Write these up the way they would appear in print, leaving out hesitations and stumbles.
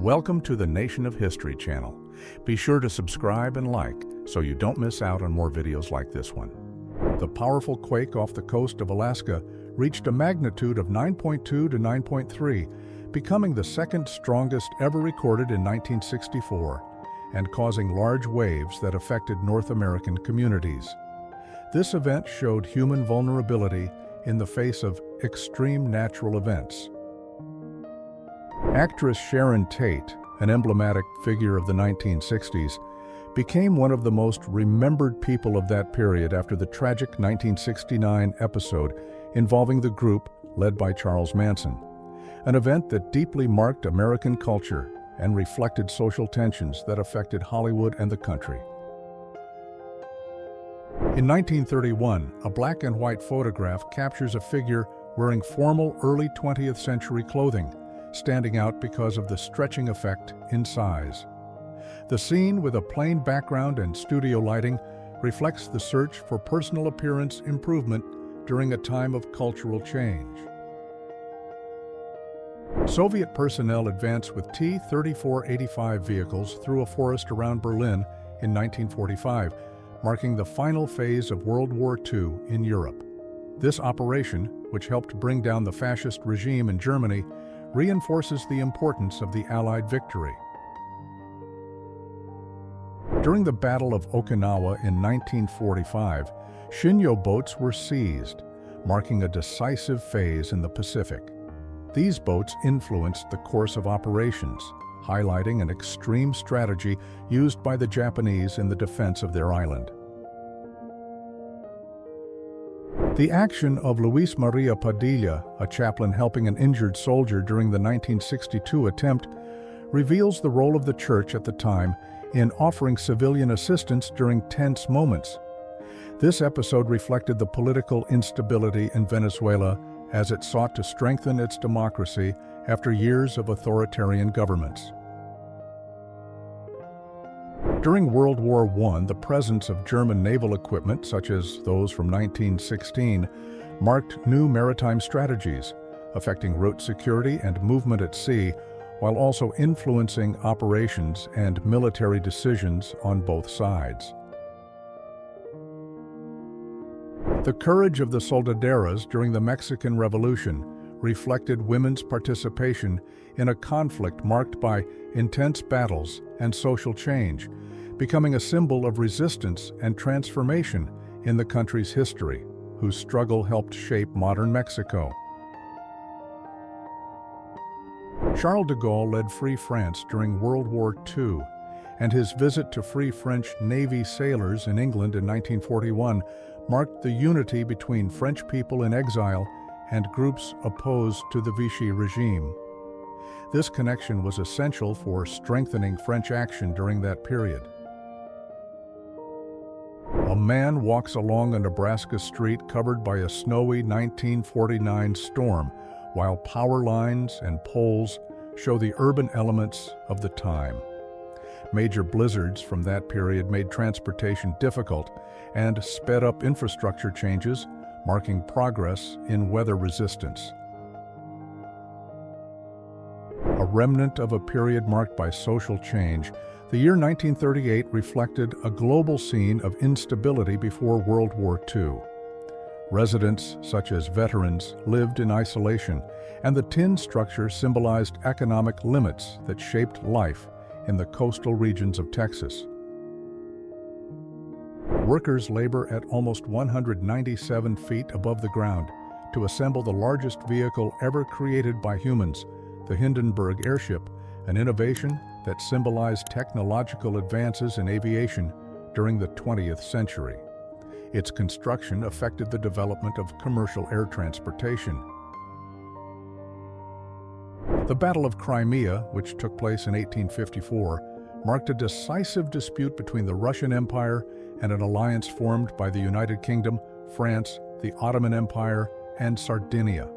Welcome to the Nation of History channel. Be sure to subscribe and like so you don't miss out on more videos like this one. The powerful quake off the coast of Alaska reached a magnitude of 9.2 to 9.3, becoming the second strongest ever recorded in 1964 and causing large waves that affected North American communities. This event showed human vulnerability in the face of extreme natural events. Actress Sharon Tate, an emblematic figure of the 1960s, became one of the most remembered people of that period after the tragic 1969 episode involving the group led by Charles Manson, an event that deeply marked American culture and reflected social tensions that affected Hollywood and the country. In 1931, a black and white photograph captures a figure wearing formal early 20th century clothing, standing out because of the stretching effect in size. The scene, with a plain background and studio lighting, reflects the search for personal appearance improvement during a time of cultural change. Soviet personnel advanced with T-3485 vehicles through a forest around Berlin in 1945, marking the final phase of World War II in Europe. This operation, which helped bring down the fascist regime in Germany, reinforces the importance of the Allied victory. During the Battle of Okinawa in 1945, Shinyo boats were seized, marking a decisive phase in the Pacific. These boats influenced the course of operations, highlighting an extreme strategy used by the Japanese in the defense of their island. The action of Luis Maria Padilla, a chaplain helping an injured soldier during the 1962 attempt, reveals the role of the church at the time in offering civilian assistance during tense moments. This episode reflected the political instability in Venezuela as it sought to strengthen its democracy after years of authoritarian governments. During World War I, the presence of German naval equipment, such as those from 1916, marked new maritime strategies, affecting route security and movement at sea, while also influencing operations and military decisions on both sides. The courage of the soldaderas during the Mexican Revolution reflected women's participation in a conflict marked by intense battles and social change, becoming a symbol of resistance and transformation in the country's history, whose struggle helped shape modern Mexico. Charles de Gaulle led Free France during World War II, and his visit to Free French Navy sailors in England in 1941 marked the unity between French people in exile and groups opposed to the Vichy regime. This connection was essential for strengthening French action during that period. A man walks along a Nebraska street covered by a snowy 1949 storm, while power lines and poles show the urban elements of the time. Major blizzards from that period made transportation difficult and sped up infrastructure changes, marking progress in weather resistance. A remnant of a period marked by social change, the year 1938 reflected a global scene of instability before World War II. Residents, such as veterans, lived in isolation, and the tin structure symbolized economic limits that shaped life in the coastal regions of Texas. Workers labor at almost 197 feet above the ground to assemble the largest vehicle ever created by humans, the Hindenburg airship, an innovation that symbolized technological advances in aviation during the 20th century. Its construction affected the development of commercial air transportation. The Battle of Crimea, which took place in 1854, marked a decisive dispute between the Russian Empire and an alliance formed by the United Kingdom, France, the Ottoman Empire, and Sardinia.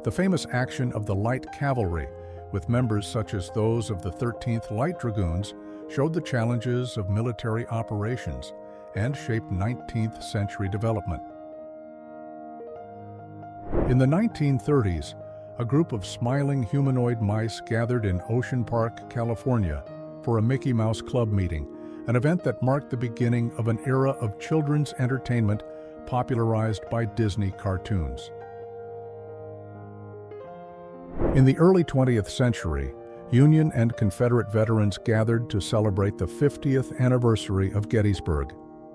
The famous action of the Light Cavalry, with members such as those of the 13th Light Dragoons, showed the challenges of military operations and shaped 19th century development. In the 1930s, a group of smiling humanoid mice gathered in Ocean Park, California, for a Mickey Mouse Club meeting, an event that marked the beginning of an era of children's entertainment popularized by Disney cartoons. In the early 20th century, Union and Confederate veterans gathered to celebrate the 50th anniversary of Gettysburg,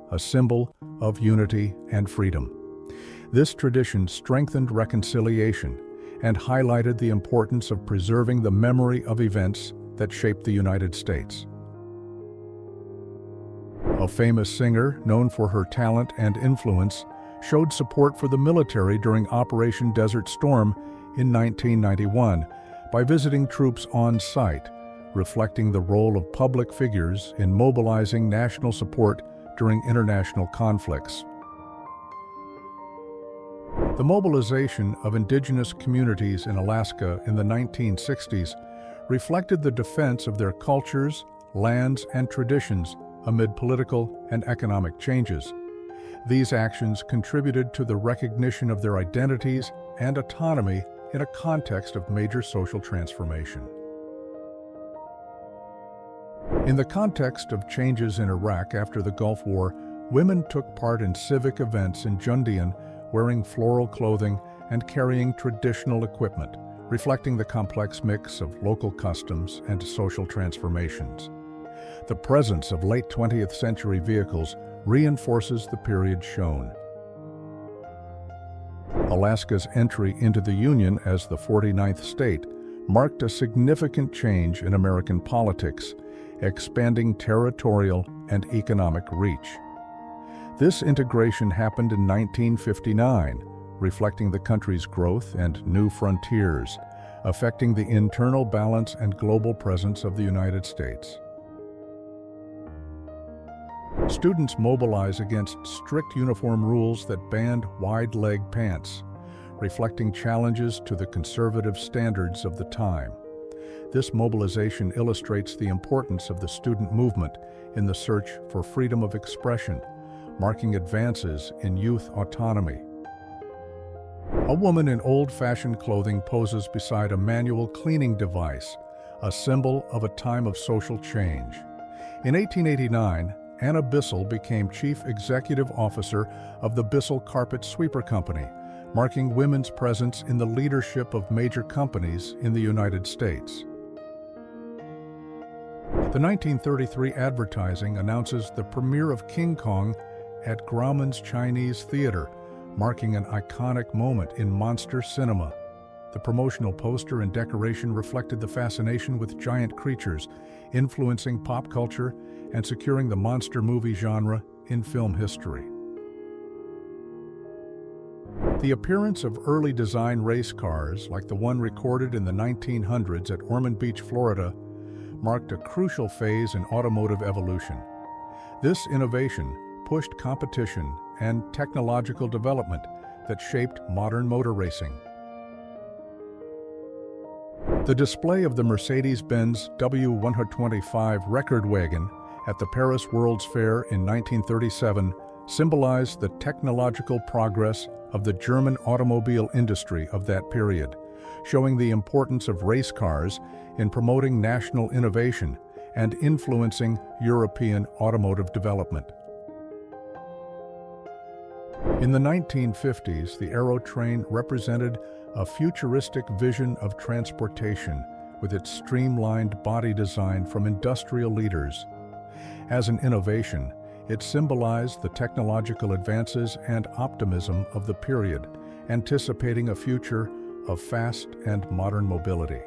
a symbol of unity and freedom. This tradition strengthened reconciliation and highlighted the importance of preserving the memory of events that shaped the United States. A famous singer, known for her talent and influence, showed support for the military during Operation Desert Storm in 1991 by visiting troops on site, reflecting the role of public figures in mobilizing national support during international conflicts. The mobilization of indigenous communities in Alaska in the 1960s reflected the defense of their cultures, lands, and traditions amid political and economic changes. These actions contributed to the recognition of their identities and autonomy in a context of major social transformation. In the context of changes in Iraq after the Gulf War, women took part in civic events in Jundian, wearing floral clothing and carrying traditional equipment, reflecting the complex mix of local customs and social transformations. The presence of late 20th century vehicles reinforces the period shown. Alaska's entry into the Union as the 49th state marked a significant change in American politics, expanding territorial and economic reach. This integration happened in 1959, reflecting the country's growth and new frontiers, affecting the internal balance and global presence of the United States. Students mobilize against strict uniform rules that banned wide-leg pants, reflecting challenges to the conservative standards of the time. This mobilization illustrates the importance of the student movement in the search for freedom of expression, marking advances in youth autonomy. A woman in old-fashioned clothing poses beside a manual cleaning device, a symbol of a time of social change. In 1889, Anna Bissell became Chief Executive Officer of the Bissell Carpet Sweeper Company, marking women's presence in the leadership of major companies in the United States. The 1933 advertising announces the premiere of King Kong at Grauman's Chinese Theater, marking an iconic moment in monster cinema. The promotional poster and decoration reflected the fascination with giant creatures, influencing pop culture and securing the monster movie genre in film history. The appearance of early design race cars, like the one recorded in the 1900s at Ormond Beach, Florida, marked a crucial phase in automotive evolution. This innovation pushed competition and technological development that shaped modern motor racing. The display of the Mercedes-Benz W125 record wagon at the Paris World's Fair in 1937 symbolized the technological progress of the German automobile industry of that period, showing the importance of race cars in promoting national innovation and influencing European automotive development. In the 1950s, the aerotrain represented a futuristic vision of transportation with its streamlined body design from industrial leaders. As an innovation, it symbolized the technological advances and optimism of the period, anticipating a future of fast and modern mobility.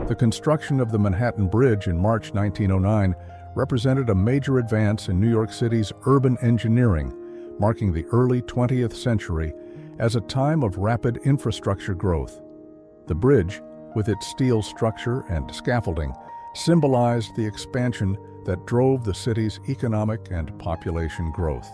The construction of the Manhattan Bridge in March 1909 represented a major advance in New York City's urban engineering, marking the early 20th century as a time of rapid infrastructure growth. The bridge, with its steel structure and scaffolding, symbolized the expansion that drove the city's economic and population growth.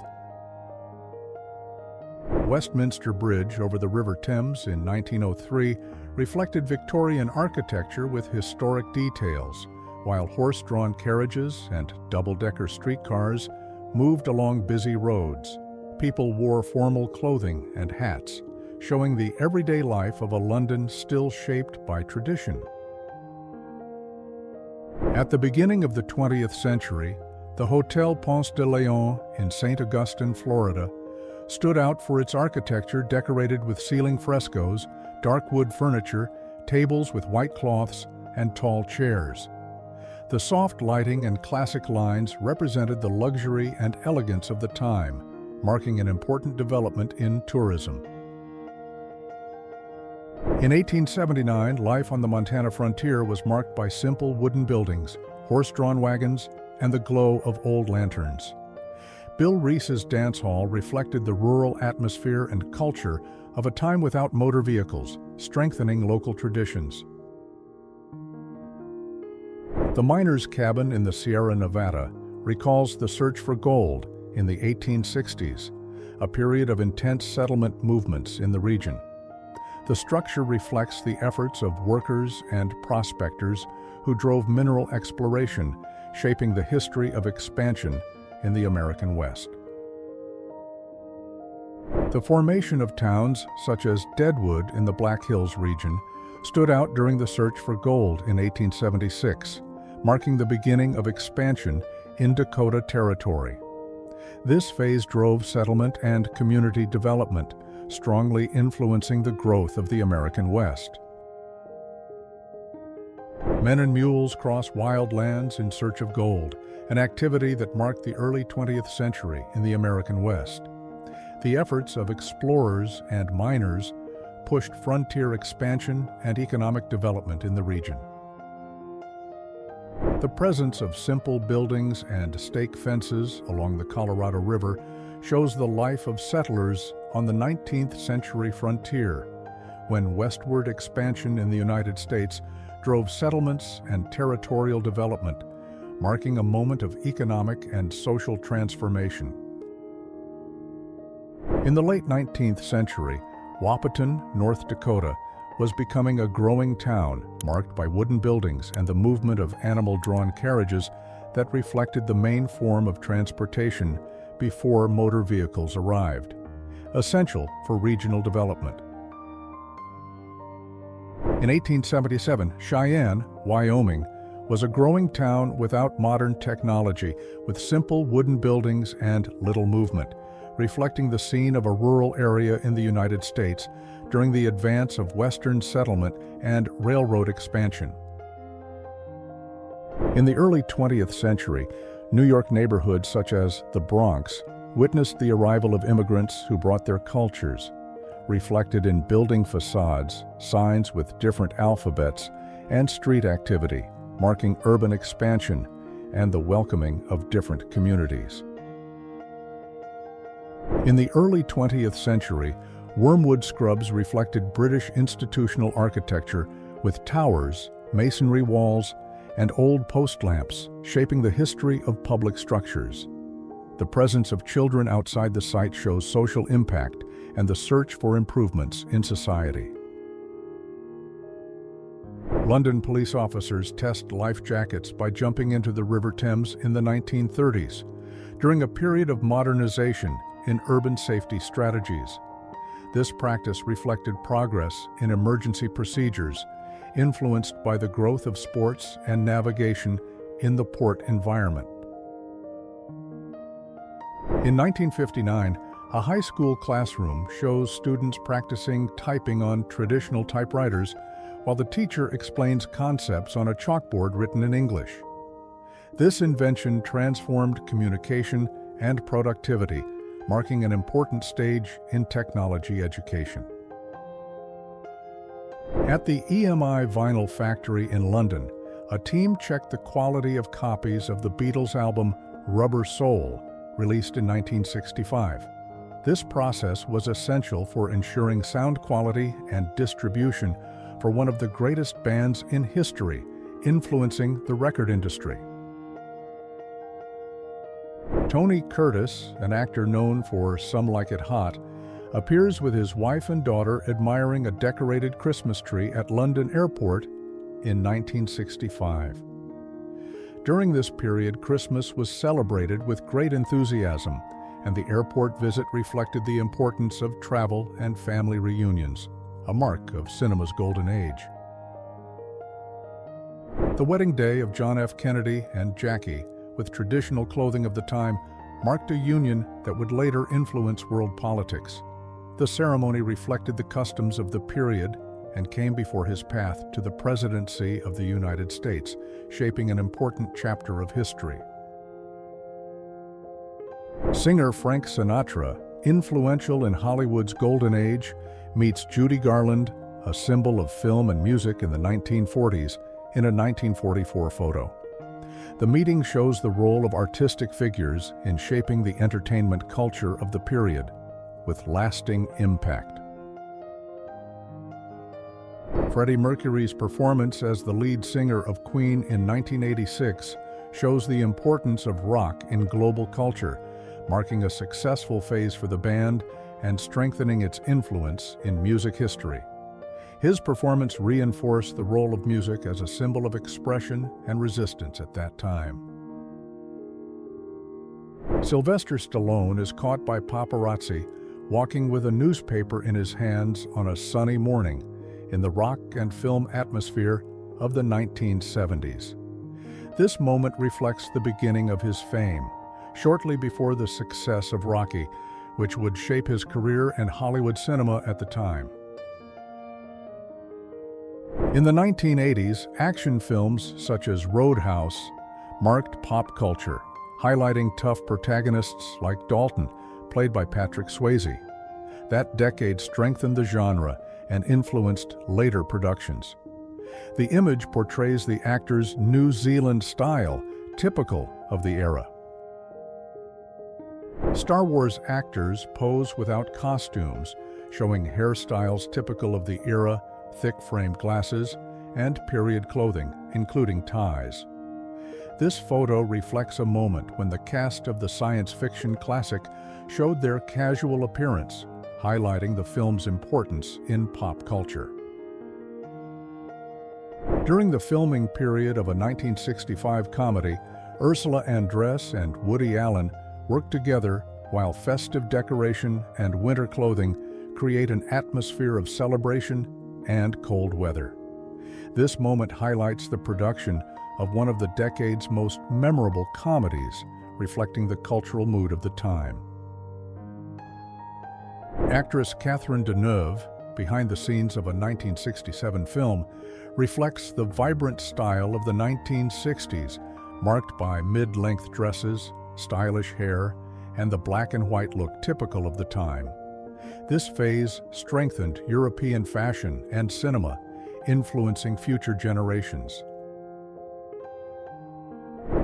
Westminster Bridge over the River Thames in 1903 reflected Victorian architecture with historic details, while horse-drawn carriages and double-decker streetcars moved along busy roads. People wore formal clothing and hats, showing the everyday life of a London still shaped by tradition. At the beginning of the 20th century, the Hotel Ponce de Leon in St. Augustine, Florida, stood out for its architecture decorated with ceiling frescoes, dark wood furniture, tables with white cloths, and tall chairs. The soft lighting and classic lines represented the luxury and elegance of the time, marking an important development in tourism. In 1879, life on the Montana frontier was marked by simple wooden buildings, horse-drawn wagons, and the glow of old lanterns. Bill Reese's dance hall reflected the rural atmosphere and culture of a time without motor vehicles, strengthening local traditions. The miner's cabin in the Sierra Nevada recalls the search for gold in the 1860s, a period of intense settlement movements in the region. The structure reflects the efforts of workers and prospectors who drove mineral exploration, shaping the history of expansion in the American West. The formation of towns such as Deadwood in the Black Hills region stood out during the search for gold in 1876, marking the beginning of expansion in Dakota Territory. This phase drove settlement and community development, strongly influencing the growth of the American West. Men and mules cross wild lands in search of gold, an activity that marked the early 20th century in the American West. The efforts of explorers and miners pushed frontier expansion and economic development in the region. The presence of simple buildings and stake fences along the Colorado River shows the life of settlers on the 19th century frontier, when westward expansion in the United States drove settlements and territorial development, marking a moment of economic and social transformation. In the late 19th century, Wahpeton, North Dakota, was becoming a growing town marked by wooden buildings and the movement of animal-drawn carriages that reflected the main form of transportation before motor vehicles arrived, essential for regional development. In 1877, Cheyenne, Wyoming, was a growing town without modern technology, with simple wooden buildings and little movement, reflecting the scene of a rural area in the United States during the advance of Western settlement and railroad expansion. In the early 20th century, New York neighborhoods such as the Bronx witnessed the arrival of immigrants who brought their cultures, reflected in building facades, signs with different alphabets, and street activity, marking urban expansion and the welcoming of different communities. In the early 20th century, Wormwood Scrubs reflected British institutional architecture with towers, masonry walls, and old post lamps, shaping the history of public structures. The presence of children outside the site shows social impact and the search for improvements in society. London police officers test life jackets by jumping into the River Thames in the 1930s, during a period of modernization in urban safety strategies. This practice reflected progress in emergency procedures, influenced by the growth of sports and navigation in the port environment. In 1959, a high school classroom shows students practicing typing on traditional typewriters while the teacher explains concepts on a chalkboard written in English. This invention transformed communication and productivity, marking an important stage in technology education. At the EMI Vinyl Factory in London, a team checked the quality of copies of the Beatles album Rubber Soul, released in 1965. This process was essential for ensuring sound quality and distribution for one of the greatest bands in history, influencing the record industry. Tony Curtis, an actor known for Some Like It Hot, appears with his wife and daughter admiring a decorated Christmas tree at London Airport in 1965. During this period, Christmas was celebrated with great enthusiasm, and the airport visit reflected the importance of travel and family reunions, a mark of cinema's golden age. The wedding day of John F. Kennedy and Jackie, with traditional clothing of the time, marked a union that would later influence world politics. The ceremony reflected the customs of the period and came before his path to the presidency of the United States, shaping an important chapter of history. Singer Frank Sinatra, influential in Hollywood's golden age, meets Judy Garland, a symbol of film and music in the 1940s, in a 1944 photo. The meeting shows the role of artistic figures in shaping the entertainment culture of the period, with lasting impact. Freddie Mercury's performance as the lead singer of Queen in 1986 shows the importance of rock in global culture, marking a successful phase for the band and strengthening its influence in music history. His performance reinforced the role of music as a symbol of expression and resistance at that time. Sylvester Stallone is caught by paparazzi walking with a newspaper in his hands on a sunny morning in the rock and film atmosphere of the 1970s. This moment reflects the beginning of his fame, shortly before the success of Rocky, which would shape his career in Hollywood cinema at the time. In the 1980s, action films such as Roadhouse marked pop culture, highlighting tough protagonists like Dalton, played by Patrick Swayze. That decade strengthened the genre and influenced later productions. The image portrays the actor's New Zealand style, typical of the era. Star Wars actors pose without costumes, showing hairstyles typical of the era, thick-framed glasses, and period clothing, including ties. This photo reflects a moment when the cast of the science fiction classic showed their casual appearance, highlighting the film's importance in pop culture. During the filming period of a 1965 comedy, Ursula Andress and Woody Allen work together while festive decoration and winter clothing create an atmosphere of celebration and cold weather. This moment highlights the production of one of the decade's most memorable comedies, reflecting the cultural mood of the time. Actress Catherine Deneuve, behind the scenes of a 1967 film, reflects the vibrant style of the 1960s, marked by mid-length dresses, stylish hair, and the black and white look typical of the time. This phase strengthened European fashion and cinema, influencing future generations.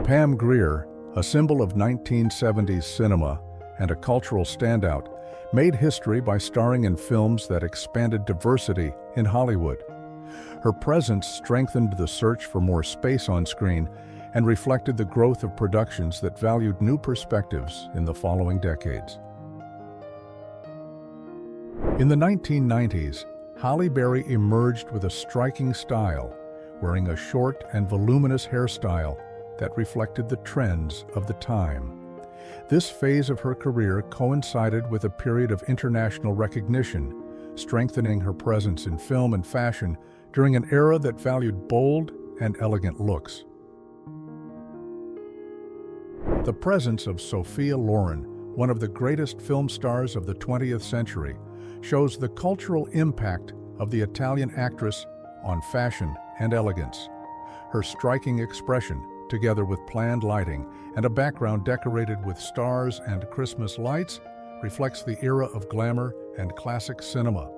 Pam Grier, a symbol of 1970s cinema and a cultural standout, made history by starring in films that expanded diversity in Hollywood. Her presence strengthened the search for more space on screen and reflected the growth of productions that valued new perspectives in the following decades. In the 1990s, Halle Berry emerged with a striking style, wearing a short and voluminous hairstyle that reflected the trends of the time. This phase of her career coincided with a period of international recognition, strengthening her presence in film and fashion during an era that valued bold and elegant looks. The presence of Sophia Loren, one of the greatest film stars of the 20th century, shows the cultural impact of the Italian actress on fashion and elegance. Her striking expression, together with planned lighting and a background decorated with stars and Christmas lights, reflects the era of glamour and classic cinema.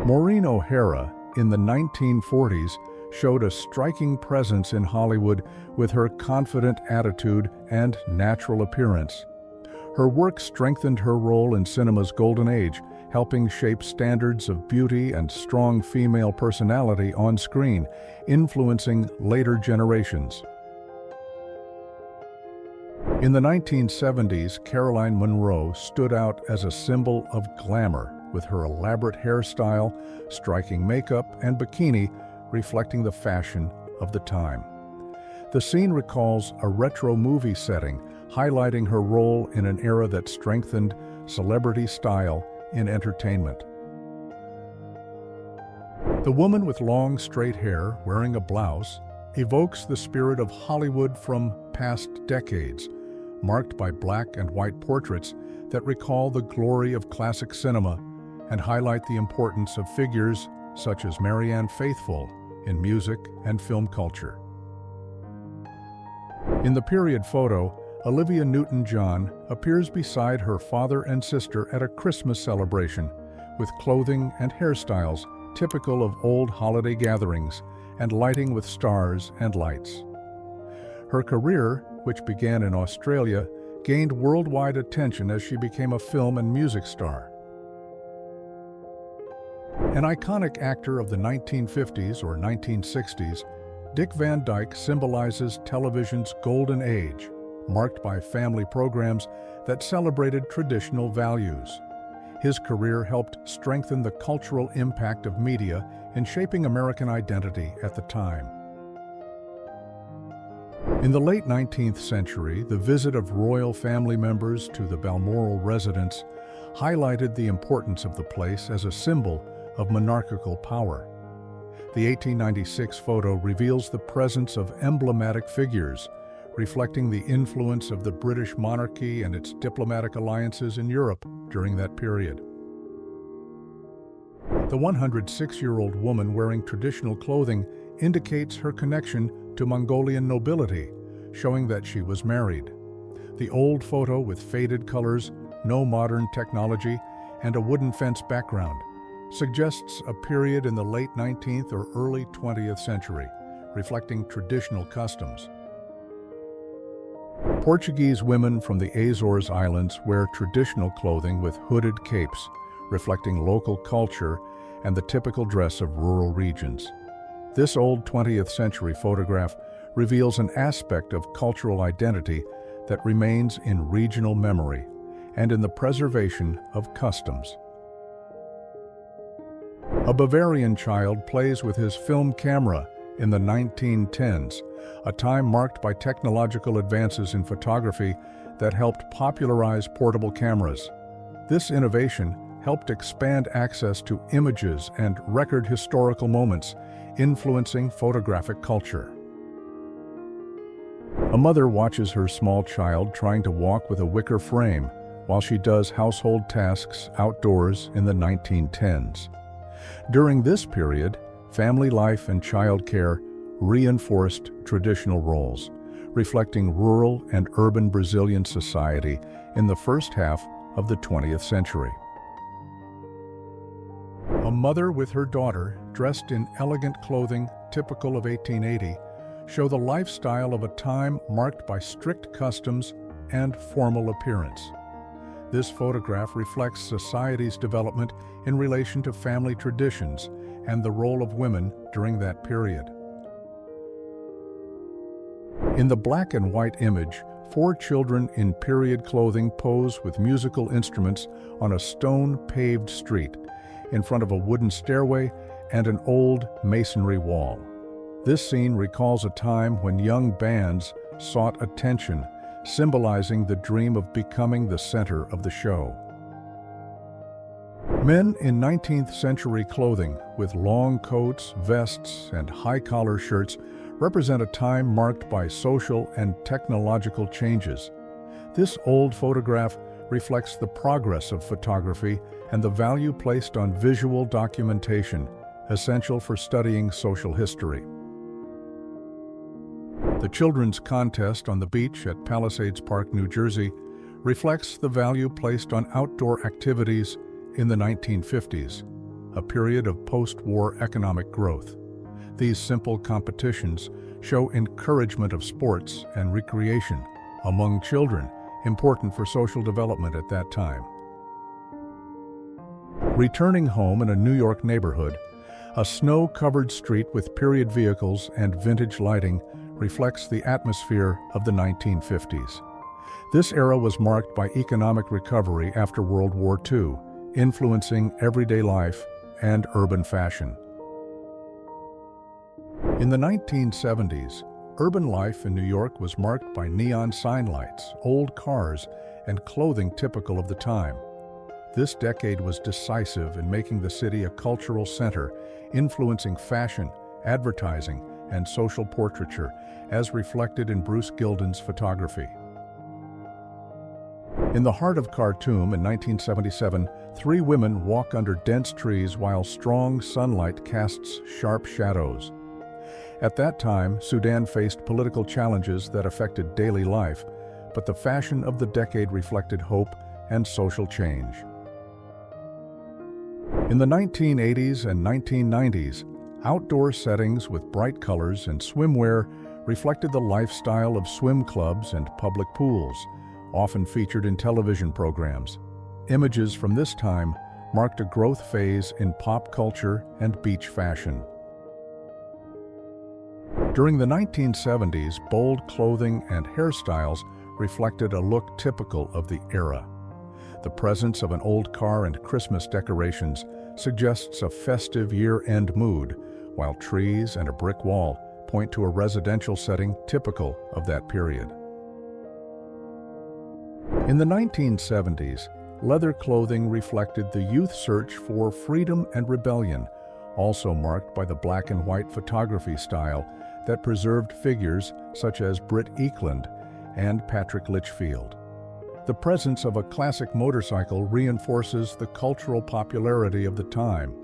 Maureen O'Hara, in the 1940s, showed a striking presence in Hollywood with her confident attitude and natural appearance. Her work strengthened her role in cinema's golden age, helping shape standards of beauty and strong female personality on screen, influencing later generations. In the 1970s, Caroline Munro stood out as a symbol of glamour, with her elaborate hairstyle, striking makeup, and bikini reflecting the fashion of the time. The scene recalls a retro movie setting, highlighting her role in an era that strengthened celebrity style in entertainment. The woman with long, straight hair wearing a blouse evokes the spirit of Hollywood from past decades, marked by black and white portraits that recall the glory of classic cinema and highlight the importance of figures such as Marianne Faithfull in music and film culture. In the period photo, Olivia Newton-John appears beside her father and sister at a Christmas celebration with clothing and hairstyles typical of old holiday gatherings and lighting with stars and lights. Her career, which began in Australia, gained worldwide attention as she became a film and music star. An iconic actor of the 1950s or 1960s, Dick Van Dyke symbolizes television's golden age, marked by family programs that celebrated traditional values. His career helped strengthen the cultural impact of media in shaping American identity at the time. In the late 19th century, the visit of royal family members to the Balmoral residence highlighted the importance of the place as a symbol of monarchical power. The 1896 photo reveals the presence of emblematic figures, reflecting the influence of the British monarchy and its diplomatic alliances in Europe during that period. The 106-year-old woman wearing traditional clothing indicates her connection to Mongolian nobility, showing that she was married. The old photo with faded colors, no modern technology, and a wooden fence background suggests a period in the late 19th or early 20th century, reflecting traditional customs. Portuguese women from the Azores Islands wear traditional clothing with hooded capes, reflecting local culture and the typical dress of rural regions. This old 20th century photograph reveals an aspect of cultural identity that remains in regional memory and in the preservation of customs. A Bavarian child plays with his film camera in the 1910s, a time marked by technological advances in photography that helped popularize portable cameras. This innovation helped expand access to images and record historical moments, influencing photographic culture. A mother watches her small child trying to walk with a wicker frame while she does household tasks outdoors in the 1910s. During this period, family life and childcare reinforced traditional roles, reflecting rural and urban Brazilian society in the first half of the 20th century. A mother with her daughter, dressed in elegant clothing typical of 1880, show the lifestyle of a time marked by strict customs and formal appearance. This photograph reflects society's development in relation to family traditions and the role of women during that period. In the black and white image, 4 children in period clothing pose with musical instruments on a stone-paved street in front of a wooden stairway and an old masonry wall. This scene recalls a time when young bands sought attention, symbolizing the dream of becoming the center of the show. Men in 19th century clothing with long coats, vests, and high-collar shirts represent a time marked by social and technological changes. This old photograph reflects the progress of photography and the value placed on visual documentation, essential for studying social history. The children's contest on the beach at Palisades Park, New Jersey, reflects the value placed on outdoor activities in the 1950s, a period of post-war economic growth. These simple competitions show encouragement of sports and recreation among children, important for social development at that time. Returning home in a New York neighborhood, a snow-covered street with period vehicles and vintage lighting reflects the atmosphere of the 1950s. This era was marked by economic recovery after World War II, influencing everyday life and urban fashion. In the 1970s, Urban life in New York was marked by neon sign lights, old cars, and clothing typical of the time. This decade was decisive in making the city a cultural center, influencing fashion, advertising, and social portraiture, as reflected in Bruce Gilden's photography. In the heart of Khartoum in 1977, three women walk under dense trees while strong sunlight casts sharp shadows. At that time, Sudan faced political challenges that affected daily life, but the fashion of the decade reflected hope and social change. In the 1980s and 1990s, outdoor settings with bright colors and swimwear reflected the lifestyle of swim clubs and public pools, often featured in television programs. Images from this time marked a growth phase in pop culture and beach fashion. During the 1970s, bold clothing and hairstyles reflected a look typical of the era. The presence of an old car and Christmas decorations suggests a festive year-end mood, while trees and a brick wall point to a residential setting typical of that period. In the 1970s, leather clothing reflected the youth search for freedom and rebellion, also marked by the black and white photography style that preserved figures such as Britt Eklund and Patrick Litchfield. The presence of a classic motorcycle reinforces the cultural popularity of the time.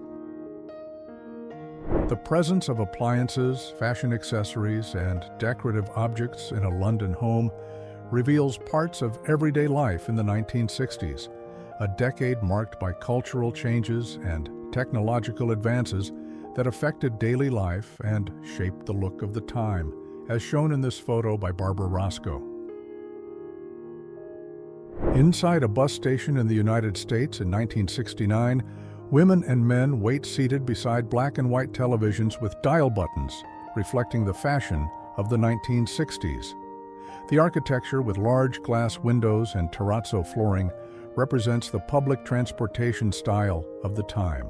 The presence of appliances, fashion accessories, and decorative objects in a London home reveals parts of everyday life in the 1960s, a decade marked by cultural changes and technological advances that affected daily life and shaped the look of the time, as shown in this photo by Barbara Roscoe. Inside a bus station in the United States in 1969, women and men wait seated beside black and white televisions with dial buttons, reflecting the fashion of the 1960s. The architecture with large glass windows and terrazzo flooring represents the public transportation style of the time.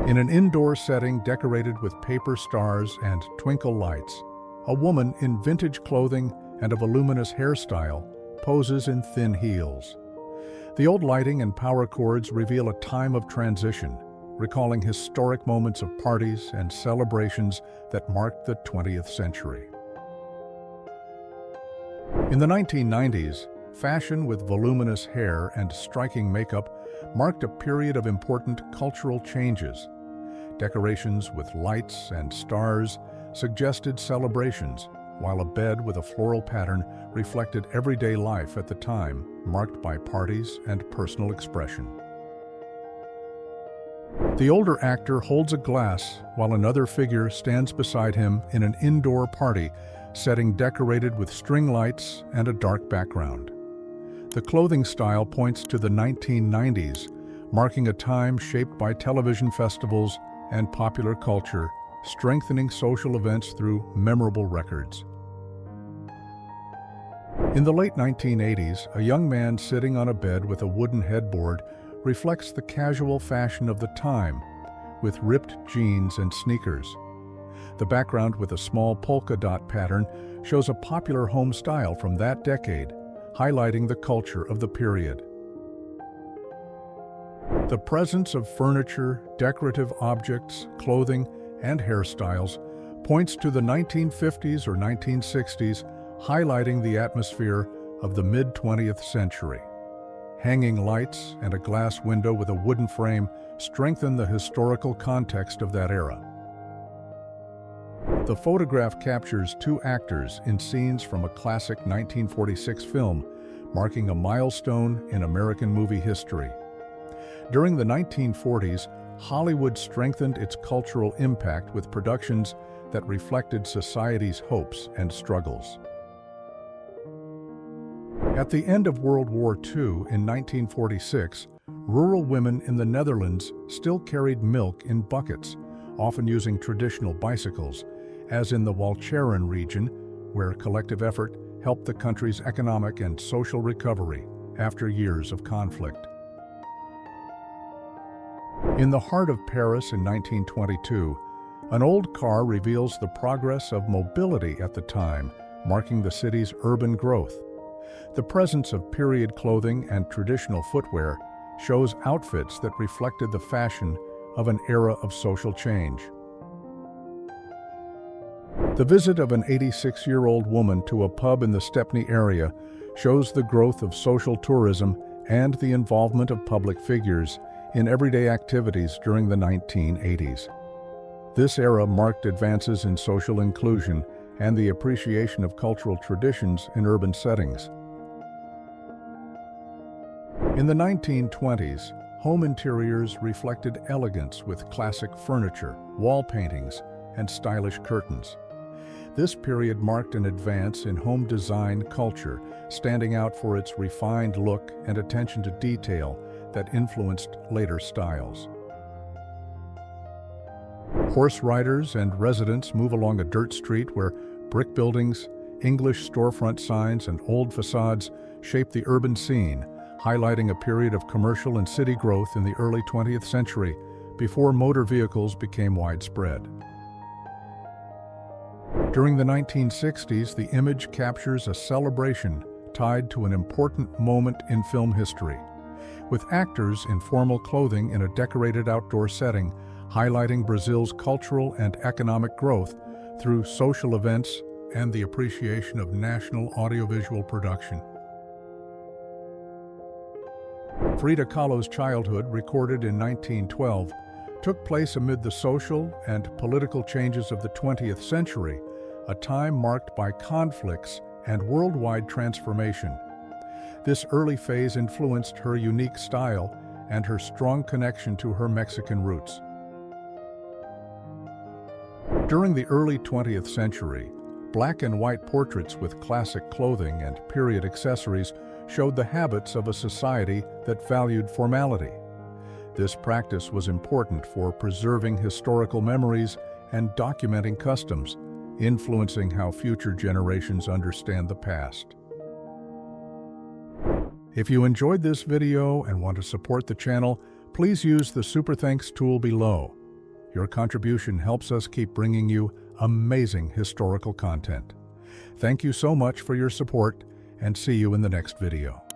In an indoor setting decorated with paper stars and twinkle lights, a woman in vintage clothing and a voluminous hairstyle poses in thin heels. The old lighting and power cords reveal a time of transition, recalling historic moments of parties and celebrations that marked the 20th century. In the 1990s, fashion with voluminous hair and striking makeup marked a period of important cultural changes. Decorations with lights and stars suggested celebrations, while a bed with a floral pattern reflected everyday life at the time, marked by parties and personal expression. The older actor holds a glass while another figure stands beside him in an indoor party setting decorated with string lights and a dark background. The clothing style points to the 1990s, marking a time shaped by television festivals and popular culture, strengthening social events through memorable records. In the late 1980s, a young man sitting on a bed with a wooden headboard reflects the casual fashion of the time, with ripped jeans and sneakers. The background with a small polka dot pattern shows a popular home style from that decade, highlighting the culture of the period. The presence of furniture, decorative objects, clothing, and hairstyles points to the 1950s or 1960s, highlighting the atmosphere of the mid-20th century. Hanging lights and a glass window with a wooden frame strengthen the historical context of that era. The photograph captures two actors in scenes from a classic 1946 film, marking a milestone in American movie history. During the 1940s, Hollywood strengthened its cultural impact with productions that reflected society's hopes and struggles. At the end of World War II in 1946, rural women in the Netherlands still carried milk in buckets, often using traditional bicycles, as in the Sharon region, where collective effort helped the country's economic and social recovery after years of conflict. In the heart of Paris in 1922, An old car reveals the progress of mobility at the time, marking the city's urban growth. The presence of period clothing and traditional footwear shows outfits that reflected the fashion of an era of social change. The visit of an 86-year-old woman to a pub in the Stepney area shows the growth of social tourism and the involvement of public figures in everyday activities during the 1980s. This era marked advances in social inclusion and the appreciation of cultural traditions in urban settings. In the 1920s, home interiors reflected elegance with classic furniture, wall paintings, and stylish curtains. This period marked an advance in home design culture, standing out for its refined look and attention to detail that influenced later styles. Horse riders and residents move along a dirt street where brick buildings, English storefront signs, and old facades shape the urban scene, highlighting a period of commercial and city growth in the early 20th century before motor vehicles became widespread. During the 1960s, the image captures a celebration tied to an important moment in film history, with actors in formal clothing in a decorated outdoor setting, highlighting Brazil's cultural and economic growth through social events and the appreciation of national audiovisual production. Frida Kahlo's childhood, recorded in 1912, took place amid the social and political changes of the 20th century, a time marked by conflicts and worldwide transformation. This early phase influenced her unique style and her strong connection to her Mexican roots. During the early 20th century, black and white portraits with classic clothing and period accessories showed the habits of a society that valued formality. This practice was important for preserving historical memories and documenting customs, influencing how future generations understand the past. If you enjoyed this video and want to support the channel, please use the Super Thanks tool below. Your contribution helps us keep bringing you amazing historical content. Thank you so much for your support, and see you in the next video.